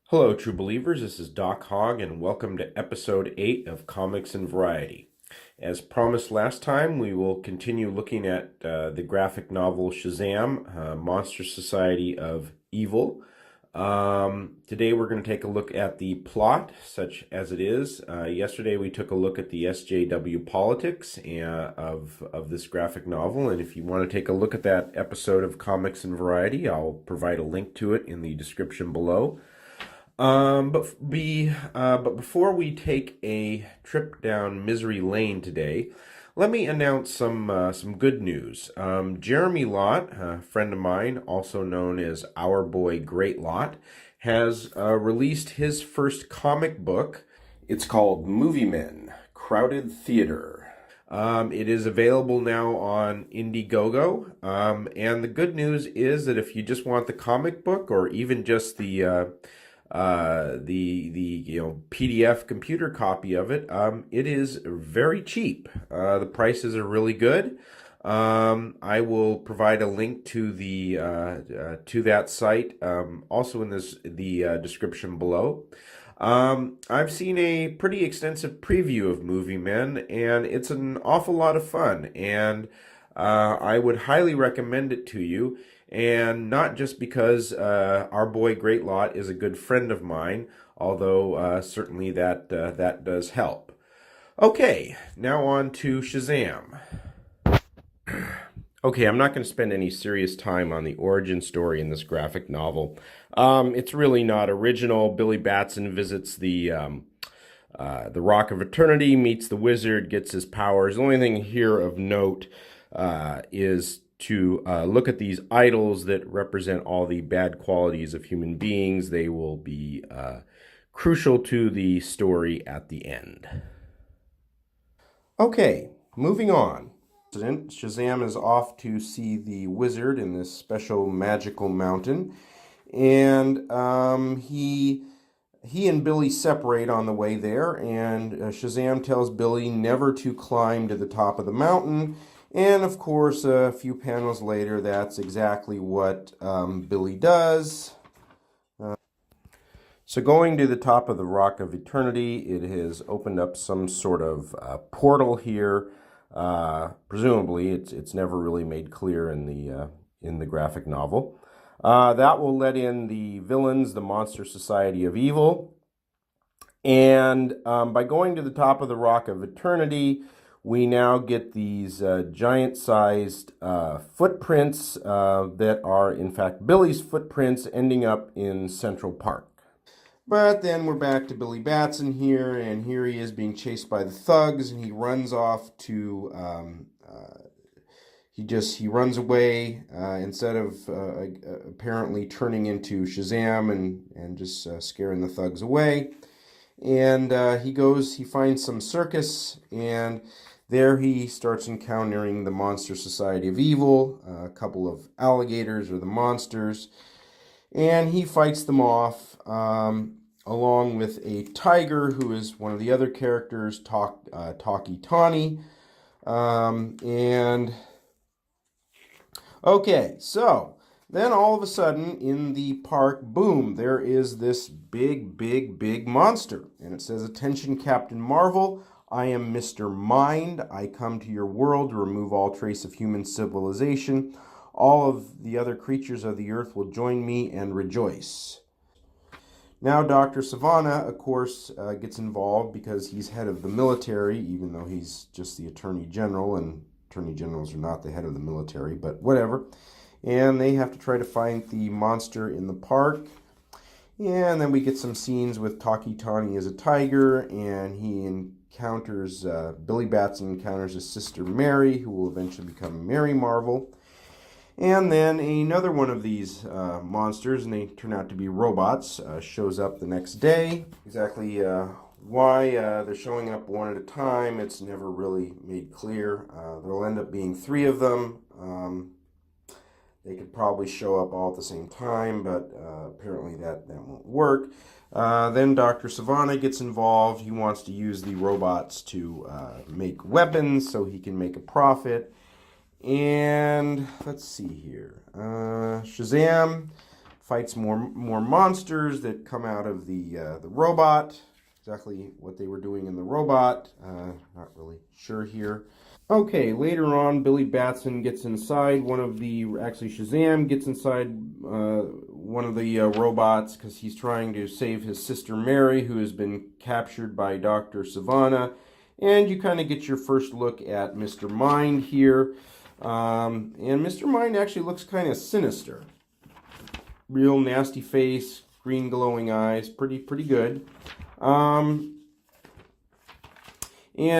Hello, true believers. This is Doc Hogg, and welcome to episode 8 of Comics and Variety. As promised last time, we will continue looking at the graphic novel Shazam, Monster Society of Evil. Today we're going to take a look at the plot, such as it is. Yesterday we took a look at the SJW politics of this graphic novel, and if you want to take a look at that episode of Comics and Variety, I'll provide a link to it in the description below. But before we take a trip down misery lane today, let me announce some good news. Jeremy Lott, a friend of mine, also known as our Boi Gr8 Lott, has released his first comic book. It's called Movie Men: Crowded Theater. It is available now on Indiegogo, and the good news is that if you just want the comic book or even just the PDF computer copy of it, it is very cheap. The prices are really good. I will provide a link to the to that site also in the description below. I've seen a pretty extensive preview of Movie Men, and it's an awful lot of fun, and I would highly recommend it to you. And not just because our Boi Gr8 Lott is a good friend of mine, although certainly that does help. Okay, now on to Shazam. Okay, I'm not going to spend any serious time on the origin story in this graphic novel. It's really not original. Billy Batson visits the Rock of Eternity, meets the wizard, gets his powers. The only thing here of note is to look at these idols that represent all the bad qualities of human beings. They will be crucial to the story at the end. Okay, moving on. Shazam is off to see the wizard in this special magical mountain, and he and Billy separate on the way there, and Shazam tells Billy never to climb to the top of the mountain. And of course, a few panels later, that's exactly what Billy does. So going to the top of the Rock of Eternity, it has opened up some sort of portal here. Presumably, it's never really made clear in the graphic novel. That will let in the villains, the Monster Society of Evil. And by going to the top of the Rock of Eternity, we now get these giant-sized footprints that are, in fact, Billy's footprints ending up in Central Park. But then we're back to Billy Batson here, and here he is being chased by the thugs, and he runs off to, he runs away instead of apparently turning into Shazam and just scaring the thugs away. And he finds some circus, and there he starts encountering the Monster Society of Evil, a couple of alligators or the monsters, and he fights them off along with a tiger who is one of the other characters, Talkie Tawny. Okay, so then all of a sudden in the park, boom, there is this big monster, and it says, "Attention, Captain Marvel. I am Mr. Mind. I come to your world to remove all trace of human civilization. All of the other creatures of the earth will join me and rejoice." Now Dr. Savannah, of course, gets involved because he's head of the military, even though he's just the Attorney General, and Attorney Generals are not the head of the military, but whatever. And they have to try to find the monster in the park. And then we get some scenes with Talkie Tawny as a tiger, and Billy Batson encounters his sister Mary, who will eventually become Mary Marvel. And then another one of these monsters, and they turn out to be robots, shows up the next day. Exactly why they're showing up one at a time, it's never really made clear. There'll end up being 3 of them. They could probably show up all at the same time, but apparently that won't work. Then Dr. Savannah gets involved. He wants to use the robots to make weapons so he can make a profit. And let's see here. Shazam fights more monsters that come out of the robot. Exactly what they were doing in the robot, not really sure here. Okay, later on, Billy Batson gets inside actually Shazam gets inside one of the robots because he's trying to save his sister Mary, who has been captured by Dr. Sivana. And you kind of get your first look at Mr. Mind here. And Mr. Mind actually looks kind of sinister. Real nasty face, green glowing eyes, pretty good. And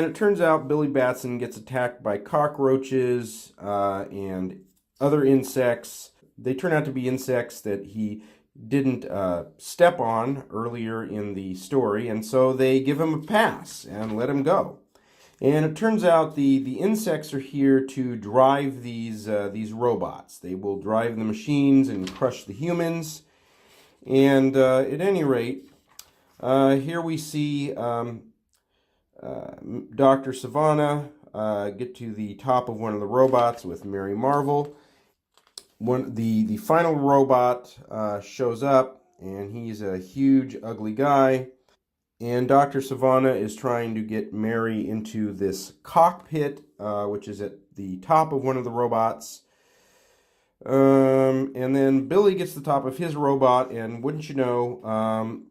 it turns out Billy Batson gets attacked by cockroaches and other insects. They turn out to be insects that he didn't step on earlier in the story, and so they give him a pass and let him go. And it turns out the insects are here to drive these robots. They will drive the machines and crush the humans. And at any rate, here we see Dr. Sivana get to the top of one of the robots with Mary Marvel. The final robot shows up, and he's a huge, ugly guy. And Dr. Sivana is trying to get Mary into this cockpit, which is at the top of one of the robots. And then Billy gets the top of his robot, and wouldn't you know,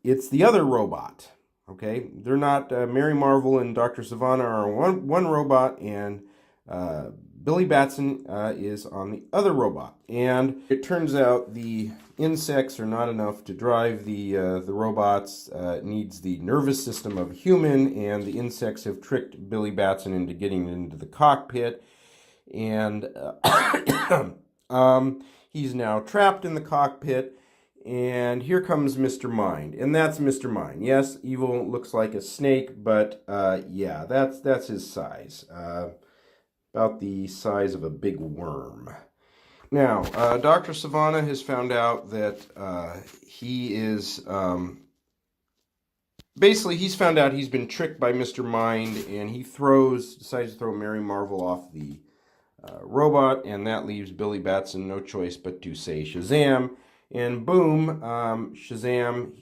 it's the other robot. Okay, they're not, Mary Marvel and Dr. Sivana are on one robot, and Billy Batson is on the other robot. And it turns out the insects are not enough to drive the robots. It needs the nervous system of a human, and the insects have tricked Billy Batson into getting into the cockpit. And he's now trapped in the cockpit. And here comes Mr. Mind, and that's Mr. Mind. Yes, evil looks like a snake, but yeah, that's his size, about the size of a big worm. Now, Dr. Sivana has found out that he is basically he's found out he's been tricked by Mr. Mind, and he decides to throw Mary Marvel off the robot, and that leaves Billy Batson no choice but to say Shazam. And boom, Shazam,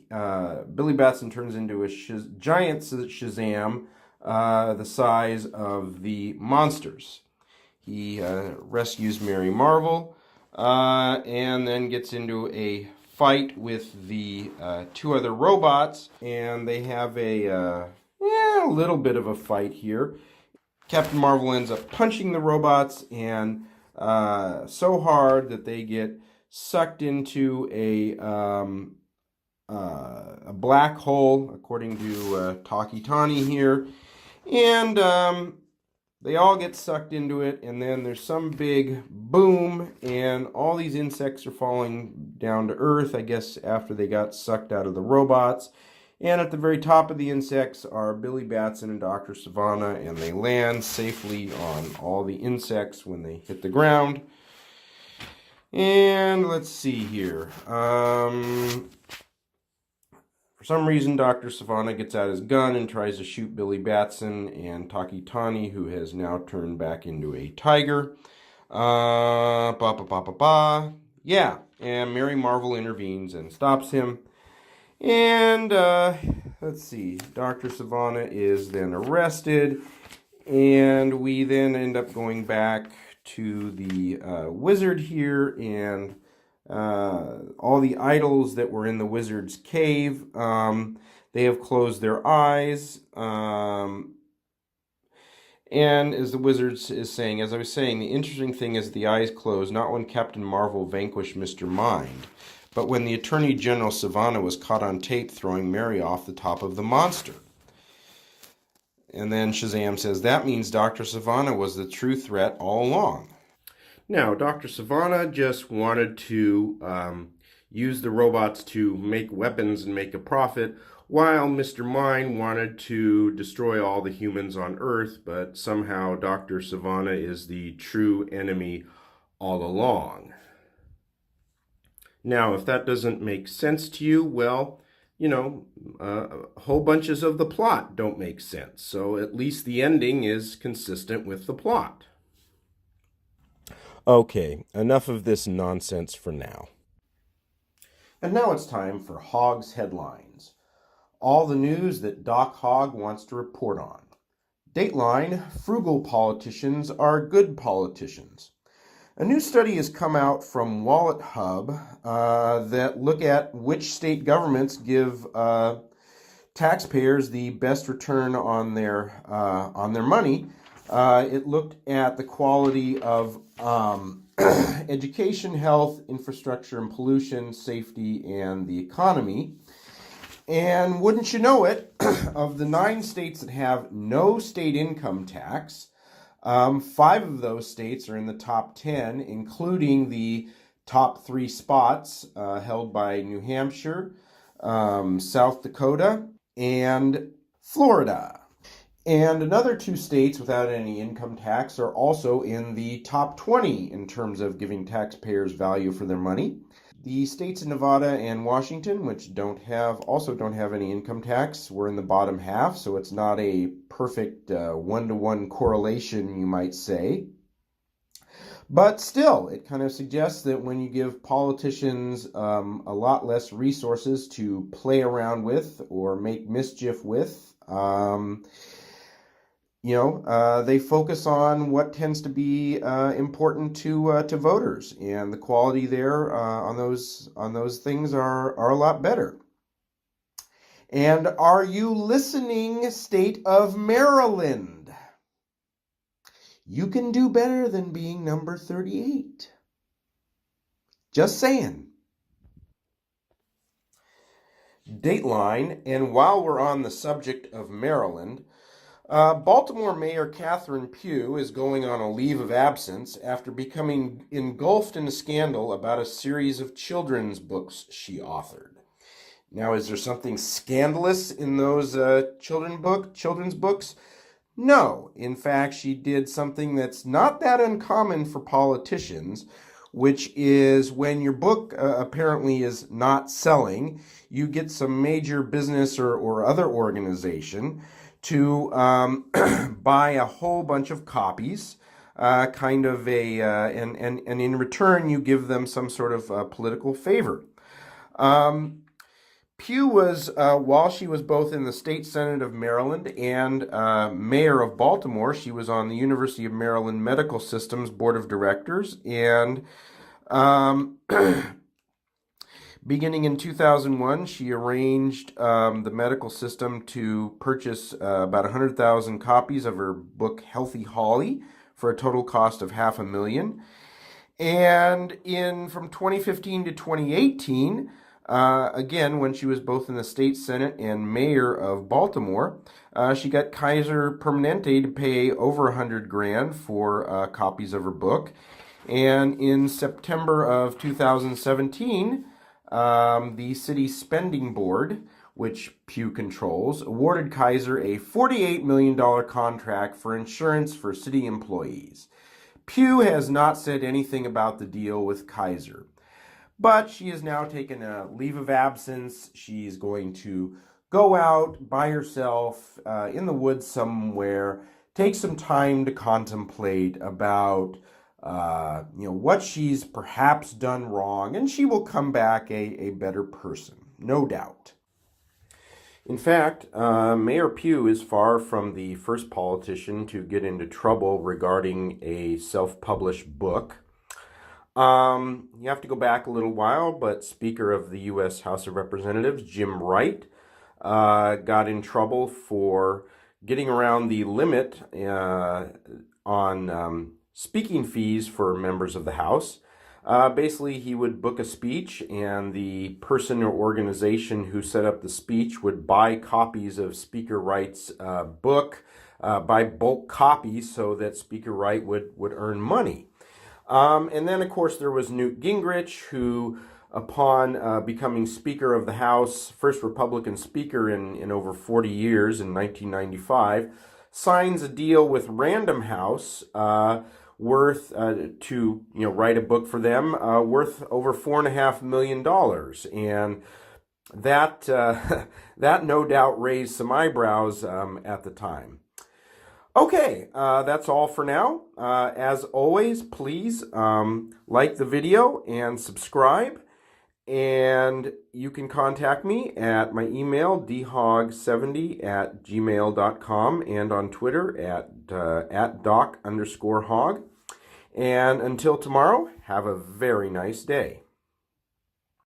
Billy Batson turns into a giant Shazam the size of the monsters. He rescues Mary Marvel and then gets into a fight with the two other robots, and they have a little bit of a fight here. Captain Marvel ends up punching the robots, and so hard that they get sucked into a black hole, according to Taki Tani here, and they all get sucked into it, and then there's some big boom, and all these insects are falling down to Earth, I guess after they got sucked out of the robots. And at the very top of the insects are Billy Batson and Dr. Sivana, and they land safely on all the insects when they hit the ground. And let's see here. For some reason, Dr. Sivana gets out his gun and tries to shoot Billy Batson and Taki Tani, who has now turned back into a tiger. Yeah, and Mary Marvel intervenes and stops him. And let's see, Dr. Sivana is then arrested, and we then end up going back to the wizard here, and all the idols that were in the wizard's cave, they have closed their eyes, and as the wizard is saying, as I was saying, the interesting thing is the eyes closed not when Captain Marvel vanquished Mr. Mind, but when the Attorney General Sivana was caught on tape throwing Mary off the top of the monster. And then Shazam says, that means Dr. Sivana was the true threat all along. Now, Dr. Sivana just wanted to use the robots to make weapons and make a profit, while Mr. Mind wanted to destroy all the humans on Earth, but somehow Dr. Sivana is the true enemy all along. Now, if that doesn't make sense to you, well, you know, whole bunches of the plot don't make sense. So at least the ending is consistent with the plot. Okay, enough of this nonsense for now. And now it's time for Hogg's Headlines. All the news that Doc Hogg wants to report on. Dateline, frugal politicians are good politicians. A new study has come out from Wallet Hub that look at which state governments give taxpayers the best return on their money. It looked at the quality of education, health, infrastructure, and pollution, safety, and the economy. And wouldn't you know it, of the 9 states that have no state income tax, 5 of those states are in the top 10, including the top 3 spots held by New Hampshire, South Dakota, and Florida. And another 2 states without any income tax are also in the top 20 in terms of giving taxpayers value for their money. The states of Nevada and Washington, which also don't have any income tax, were in the bottom half, so it's not a perfect one-to-one correlation, you might say. But still, it kind of suggests that when you give politicians a lot less resources to play around with or make mischief with, they focus on what tends to be important to voters, and the quality there on those things are a lot better. And are you listening, state of Maryland? You can do better than being number 38. Just saying. Dateline, and while we're on the subject of Maryland, Baltimore Mayor Catherine Pugh is going on a leave of absence after becoming engulfed in a scandal about a series of children's books she authored. Now, is there something scandalous in those children's books? No. In fact, she did something that's not that uncommon for politicians, which is when your book apparently is not selling, you get some major business or other organization to buy a whole bunch of copies, and in return you give them some sort of political favor. Pugh was, while she was both in the State Senate of Maryland and mayor of Baltimore, she was on the University of Maryland Medical System's Board of Directors, and beginning in 2001, she arranged the medical system to purchase about 100,000 copies of her book Healthy Holly for a total cost of $500,000. And from 2015 to 2018, again, when she was both in the state senate and mayor of Baltimore, she got Kaiser Permanente to pay over $100,000 for copies of her book. And in September of 2017, the city spending board, which Pugh controls, awarded Kaiser a $48 million contract for insurance for city employees. Pugh has not said anything about the deal with Kaiser, but she has now taken a leave of absence. She's going to go out by herself in the woods somewhere, take some time to contemplate about what she's perhaps done wrong, and she will come back a better person, no doubt. In fact, Mayor Pugh is far from the first politician to get into trouble regarding a self-published book. You have to go back a little while, but Speaker of the U.S. House of Representatives, Jim Wright, got in trouble for getting around the limit on speaking fees for members of the House. Basically, he would book a speech, and the person or organization who set up the speech would buy copies of Speaker Wright's book, buy bulk copies so that Speaker Wright would earn money. And then, of course, there was Newt Gingrich, who, upon becoming Speaker of the House, first Republican Speaker in over 40 years in 1995, signs a deal with Random House worth to write a book for them worth over $4.5 million, and that that no doubt raised some eyebrows at the time. Okay, that's all for now. As always, please like the video and subscribe. And you can contact me at my email, dhog70@gmail.com, and on Twitter at doc_hog. And until tomorrow, have a very nice day.